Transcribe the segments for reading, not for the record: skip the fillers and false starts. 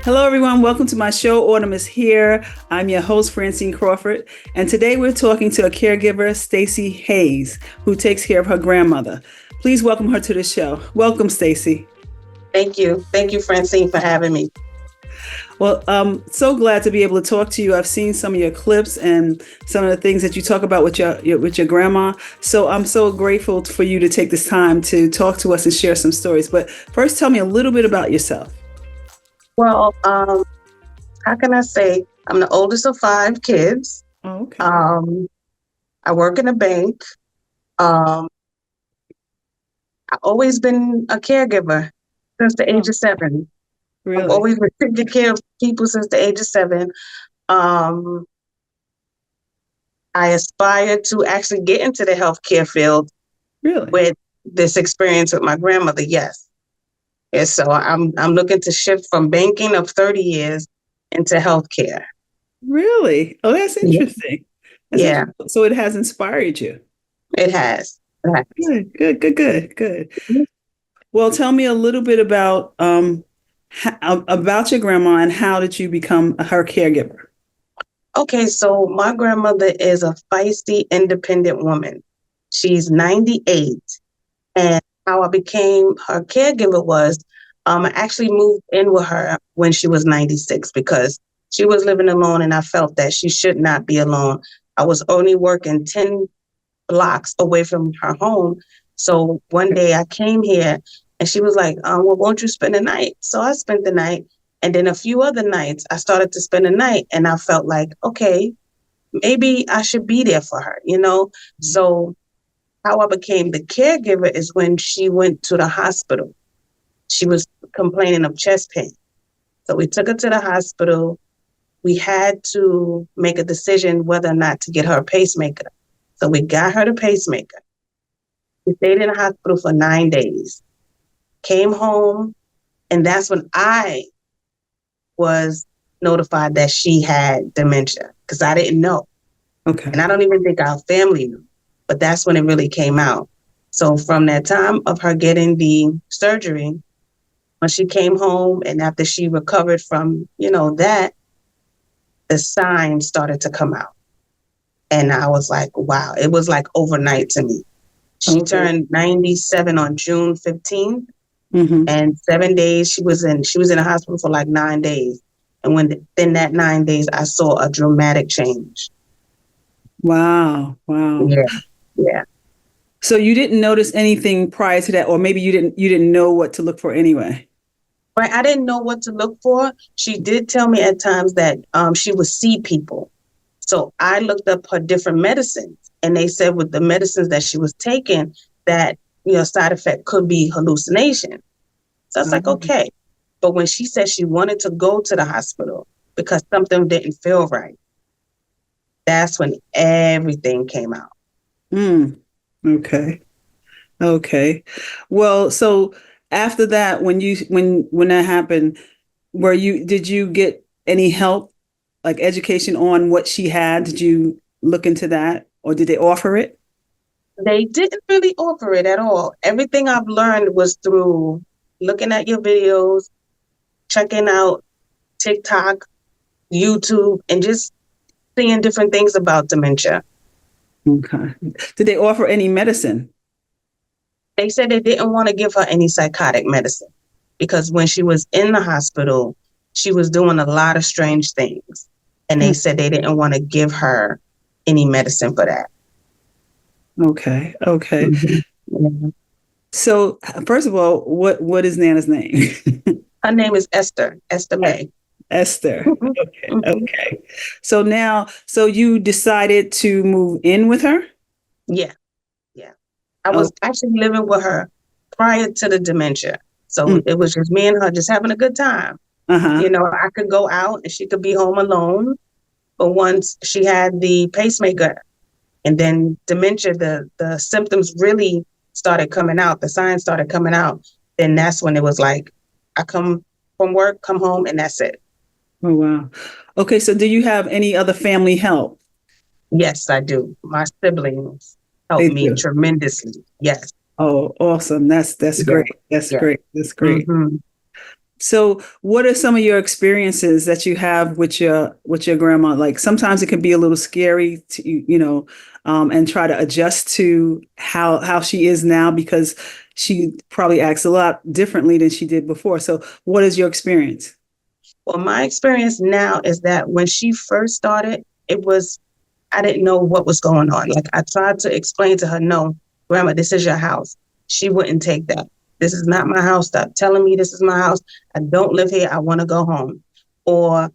Hello, everyone. Welcome to my show. Autumn is here. I'm your host, Francine Crawford. And today we're talking to a caregiver, Stacey Hayes, who takes care of her grandmother. Please welcome her to the show. Welcome, Stacey. Thank you. Thank you, Francine, for having me. Well, I'm so glad to be able to talk to you. I've seen some of your clips and some of the things that you talk about with your grandma. So I'm so grateful for you to take this time to talk to us and share some stories. But first, tell me a little bit about yourself. Well, how can I say? I'm the oldest of 5 kids. Oh, okay. I work in a bank. I've always been a caregiver since the age of 7. I've Really? always been taking care of people since the age of 7. Um, I aspire to actually get into the healthcare field Really? with this experience with my grandmother. Yes. Yes. So I'm looking to shift from banking of 30 years into healthcare. Really? Oh, that's Yeah. interesting. That's Yeah, interesting. So it has inspired you. it has. It has. Good, good, good, good, good. Well, tell me a little bit about your grandma and how did you become her caregiver? Okay, so my grandmother is a feisty, independent woman. She's 98. And how I became her caregiver was I actually moved in with her when she was 96 because she was living alone and I felt that she should not be alone. I was only working 10 blocks away from her home. So one day I came here and she was like, well, won't you spend the night? So I spent the night. And then a few other nights I started to spend the night and I felt like, okay, maybe I should be there for her. So how I became the caregiver is when she went to the hospital. She was complaining of chest pain. So we took her to the hospital. We had to make a decision whether or not to get her a pacemaker. So we got her the pacemaker. She stayed in the hospital for 9 days, came home, and that's when I was notified that she had dementia because I didn't know. Okay. And I don't even think our family knew, but that's when it really came out. So from that time of her getting the surgery, when she came home and after she recovered from, that, the signs started to come out. And I was like, wow, it was like overnight to me. She Okay. turned 97 on June 15th. Mm-hmm. And 7 days she was in the hospital for like 9 days. And within that 9 days, I saw a dramatic change. Wow. Wow. Yeah. Yeah. So you didn't notice anything prior to that, or maybe you didn't know what to look for anyway. Right. I didn't know what to look for. She did tell me at times that she would see people. So I looked up her different medicines and they said with the medicines that she was taking that, side effect could be hallucination. So I was like, okay. But when she said she wanted to go to the hospital because something didn't feel right, that's when everything came out. Mm. Okay. Okay. Well, so after that, when that happened, did you get any help, like education on what she had? Did you look into that, or did they offer it? They didn't really offer it at all. Everything I've learned was through looking at your videos, checking out TikTok, YouTube, and just seeing different things about dementia. Okay. Did they offer any medicine? They said they didn't want to give her any psychotic medicine because when she was in the hospital, she was doing a lot of strange things. And they said they didn't want to give her any medicine for that. Okay. Okay. Mm-hmm. Yeah. So first of all, what is Nana's name? Her name is Esther May. Esther. Mhm. Okay. Mhm. Okay. So you decided to move in with her? Yeah, yeah. I Oh. was actually living with her prior to the dementia. So Mm. it was just me and her just having a good time. Uh-huh. I could go out and she could be home alone. But once she had the pacemaker and then dementia, the symptoms really started coming out, the signs started coming out, then that's when it was like, I come from work, come home, and that's it. Oh, wow. Okay, so do you have any other family help? Yes, I do. My siblings helped They me do. tremendously. Yes. Oh, awesome. That's Yeah. great. That's Yeah. great. That's great. Hmm. So, what are some of your experiences that you have with your grandma? Like sometimes it can be a little scary to and try to adjust to how she is now because she probably acts a lot differently than she did before. So, what is your experience? Well, my experience now is that when she first started, it was, I didn't know what was going on. Like I tried to explain to her, no, grandma, this is your house. She wouldn't take that. This is not my house. Stop telling me this is my house. I don't live here. I want to go home. Or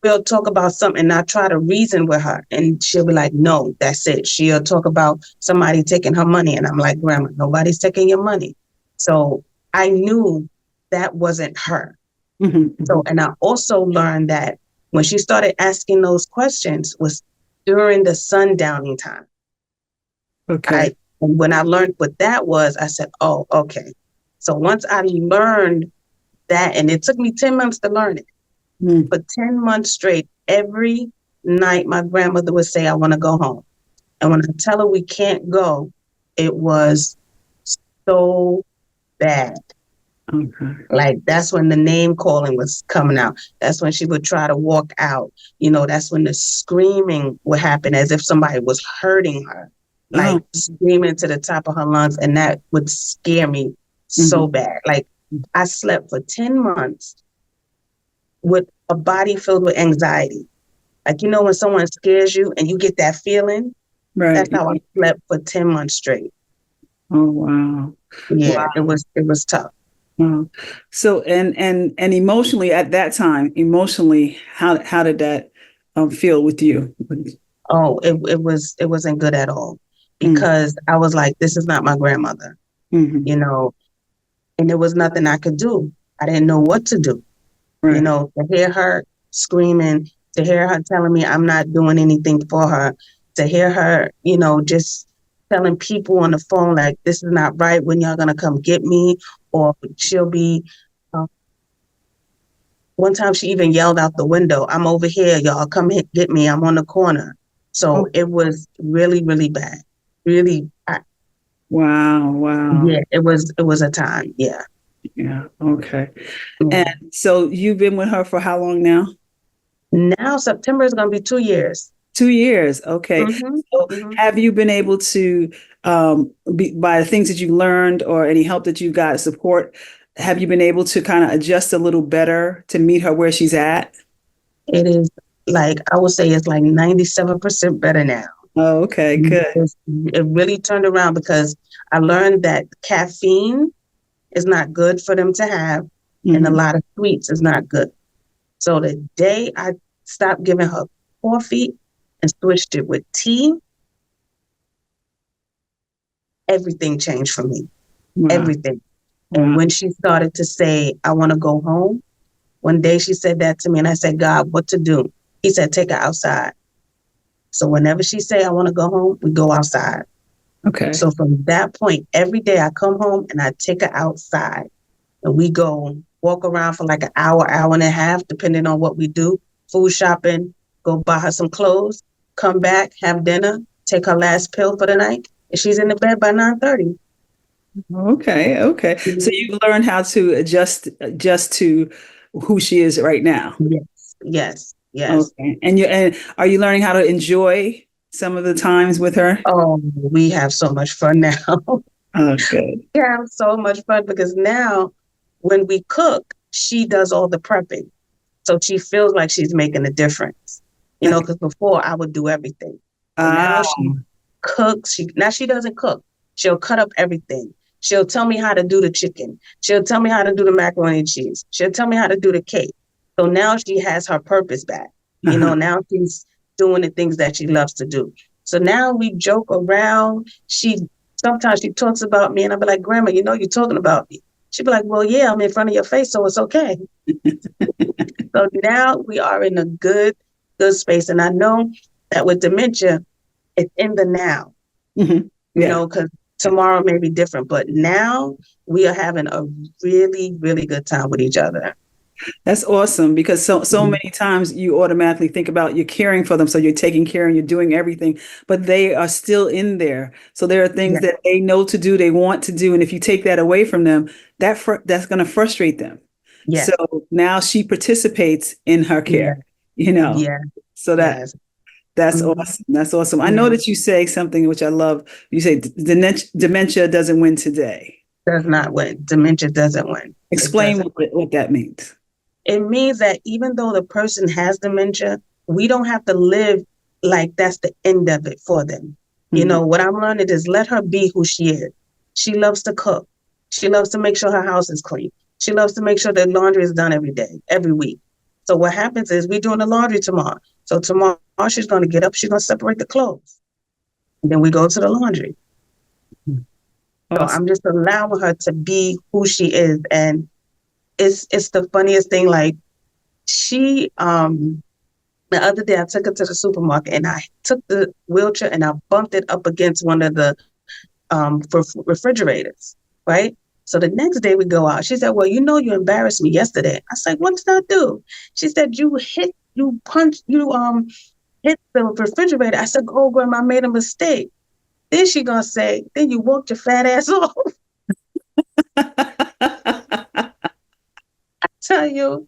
we'll talk about something and I try to reason with her and she'll be like, no, that's it. She'll talk about somebody taking her money. And I'm like, grandma, nobody's taking your money. So I knew that wasn't her. Hmm. So, and I also learned that when she started asking those questions was during the sundowning time. Okay. I, and when I learned what that was, I said, oh, okay. So once I learned that, and it took me 10 months to learn it, Mm. for 10 months straight, every night my grandmother would say, I want to go home. And when I tell her we can't go, it was so bad. Okay. Like that's when the name calling was coming out. That's when she would try to walk out. That's when the screaming would happen as if somebody was hurting her, like Oh. screaming to the top of her lungs. And that would scare me so Hmm. bad. Like I slept for 10 months with a body filled with anxiety. Like, when someone scares you and you get that feeling, Right. that's how I slept for 10 months straight. Oh, wow. Yeah, it Wow. was, it was tough. Wow. So and emotionally at that time, emotionally, how did that feel with you? Oh, it wasn't good at all because I was like, this is not my grandmother, Mm-hmm. you know, and there was nothing I could do. I didn't know what to do, Right. to hear her screaming, to hear her telling me I'm not doing anything for her, to hear her, just telling people on the phone, like, this is not right when y'all gonna come get me, or she'll be, uh, one time she even yelled out the window, I'm over here, y'all come get me, I'm on the corner. So Oh, it was really, really bad. Really, wow. Wow. yeah, it was a time. Yeah. Yeah. Okay. And Yeah. so you've been with her for how long now? Now September is gonna be 2 years. 2 years. Okay. Hmm. So Hmm. have you been able to by the things that you learned or any help that you got support, have you been able to kind of adjust a little better to meet her where she's at? It is like I would say it's like 97% better now. Oh, okay, good. It really turned around because I learned that caffeine is not good for them to have, and a Hmm. lot of sweets is not good. So the day I stopped giving her coffee and switched it with tea, everything changed for me. Wow. Everything. And Wow. when she started to say, I want to go home, one day she said that to me and I said, God, what to do? He said, take her outside. So whenever she say, I want to go home, we go outside. Okay. So from that point, every day I come home and I take her outside and we go walk around for like an hour, hour and a half, depending on what we do, food shopping, go buy her some clothes, come back, have dinner, take her last pill for the night, and she's in the bed by 9:30. Okay. Okay. So Mhm. you've learned how to adjust to who she is right now. Yes, yes, yes. Okay. And are you learning how to enjoy some of the times with her? Oh, we have so much fun now. Oh, good. We have so much fun because now when we cook, she does all the prepping. So she feels like she's making a difference. Because before I would do everything. But now Ah. she cooks. She doesn't cook. She'll cut up everything. She'll tell me how to do the chicken. She'll tell me how to do the macaroni and cheese. She'll tell me how to do the cake. So now she has her purpose back. Uh-huh. Now she's doing the things that she loves to do. So now we joke around. Sometimes she talks about me and I'll be like, Grandma, you're talking about me. She'd be like, well, yeah, I'm in front of your face, so it's okay. So now we are in a good space. And I know that with dementia, it's in the now, Hmm. Yeah. because tomorrow may be different. But now we are having a really, really good time with each other. That's awesome because so Mhm. many times you automatically think about you're caring for them, so you're taking care and you're doing everything, but they are still in there. So there are things Yeah, that they know to do, they want to do, and if you take that away from them, that's going to frustrate them. Yes. So now she participates in her Yeah. care, you know. Yeah. So Yes. that's Hmm. awesome. That's awesome. I know Yeah. that you say something which I love. You say dementia doesn't win today. Does not win. Dementia doesn't win. It Explain doesn't. what that means. It means that even though the person has dementia, we don't have to live like that's the end of it for them. You Mhm. know, what I'm learning is let her be who she is. She loves to cook. She loves to make sure her house is clean. She loves to make sure that laundry is done every day, every week. So what happens is we're doing the laundry tomorrow. So tomorrow she's going to get up, she's going to separate the clothes. And then we go to the laundry. So Awesome. I'm just allowing her to be who she is. And it's the funniest thing. Like she the other day I took her to the supermarket and I took the wheelchair and I bumped it up against one of the refrigerators, right? So the next day we go out. She said, "Well, you know, you embarrassed me yesterday." I said, "What did I do?" She said, you hit the refrigerator." I said, "Oh, grandma, I made a mistake." Then she gonna say, "Then you walked your fat ass off." Tell you,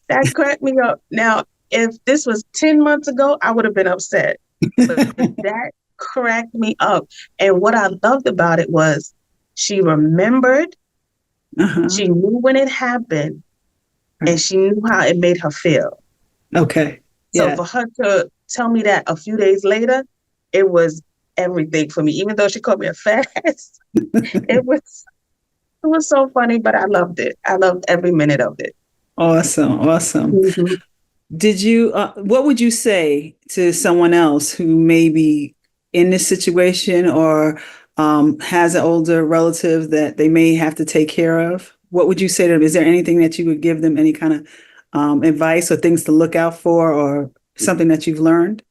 that cracked me up. Now, if this was 10 months ago, I would have been upset. But that cracked me up. And what I loved about it was she remembered, Uh-huh. she knew when it happened, and Right. she knew how it made her feel. Okay. So Yeah. for her to tell me that a few days later, it was everything for me. Even though she called me a fat ass, it was it was so funny, but I loved it. I loved every minute of it. Awesome. Awesome. Mm-hmm. Did you, what would you say to someone else who may be in this situation or has an older relative that they may have to take care of? What would you say to them? Is there anything that you would give them, any kind of advice or things to look out for or something that you've learned?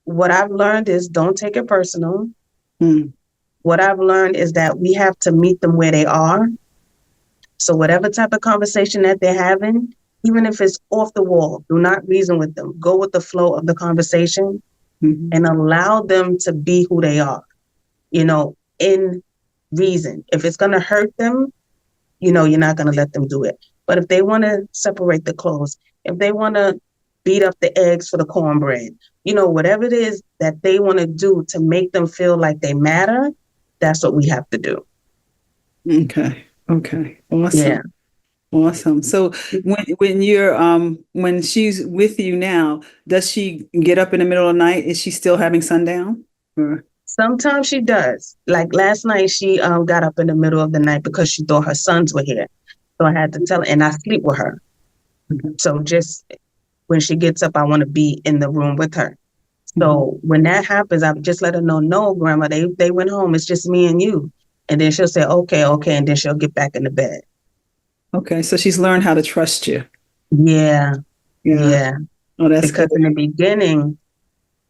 What I've learned is don't take it personal. Mm, What I've learned is that we have to meet them where they are. So whatever type of conversation that they're having, even if it's off the wall, do not reason with them. Go with the flow of the conversation mhm. and allow them to be who they are, in reason. If it's going to hurt them, you're not going to let them do it. But if they want to separate the clothes, if they want to beat up the eggs for the cornbread, whatever it is that they want to do to make them feel like they matter, that's what we have to do. Okay. Okay. Yeah. Awesome. Awesome. So when she's with you now, does she get up in the middle of the night? Is she still having sundown? Or Sometimes she does. Like last night, she got up in the middle of the night because she thought her sons were here. So I had to tell her, and I sleep with her. So just when she gets up, I want to be in the room with her. Mhm. So when that happens, I just let her know, no, grandma, they went home. It's just me and you. And then she'll say, okay, okay. And then she'll get back in the bed. Okay, so she's learned how to trust you. Yeah, Yeah. yeah. Oh, that's Because good. in the beginning,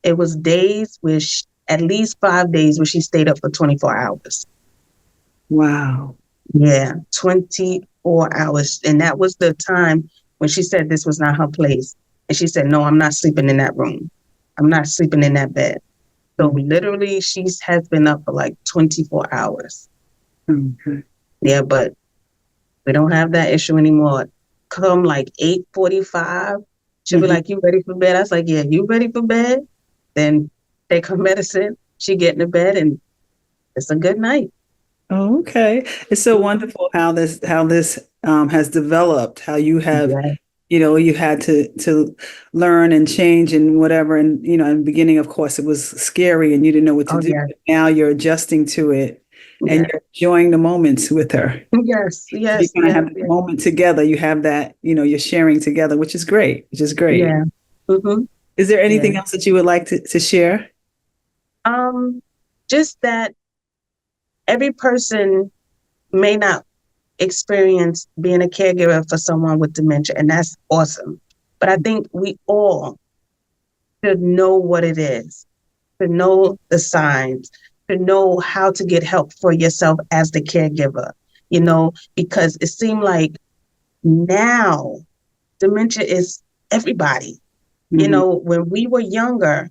it was days where at least 5 days where she stayed up for 24 hours. Wow. Yeah, 24 hours. And that was the time when she said this was not her place. And she said, no, I'm not sleeping in that room. I'm not sleeping in that bed. So Mhm. literally, she has been up for like 24 hours. Okay. Yeah, but we don't have that issue anymore. Come like 8:45, she'll be Mhm. like, you ready for bed? I was like, yeah, you ready for bed? Then take her medicine. She get in the bed and it's a good night. Oh, okay. It's so Mhm. wonderful how this has developed, how you have, Yeah. you had to learn and change and whatever. And, in the beginning, of course, it was scary and you didn't know what to Oh, do. yeah. But now you're adjusting to it and Yeah. you're enjoying the moments with her. Yes, You yes, kind of yes, have that yes. moment together. You have that, you're sharing together, which is great, which is great. Yeah. Hmm. Is there Yeah. anything else that you would like to share? Um, just that every person may not experience being a caregiver for someone with dementia, and that's awesome. But I think we all should know what it is, to know the signs, to know how to get help for yourself as the caregiver, because it seemed like now dementia is everybody. Mhm. When we were younger,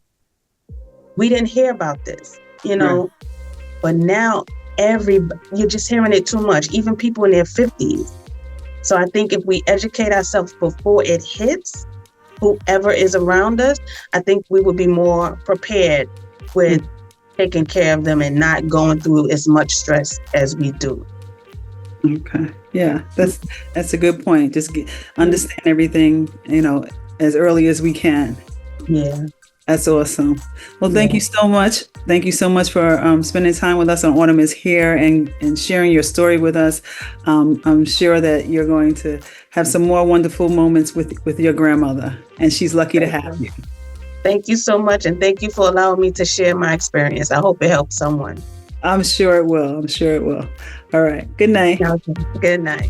we didn't hear about this, Right. but now you're just hearing it too much, even people in their 50s. So I think if we educate ourselves before it hits whoever is around us, I think we would be more prepared with taking care of them and not going through as much stress as we do. Okay. Yeah, that's a good point. Just understand everything, as early as we can. Yeah. That's awesome. Well, thank Yeah. you so much. Thank you so much for spending time with us on Autumn is Here and sharing your story with us. I'm sure that you're going to have some more wonderful moments with your grandmother, and she's lucky to have you. Thank you so much. And thank you for allowing me to share my experience. I hope it helps someone. I'm sure it will. I'm sure it will. All right. Good night. Okay. Good night.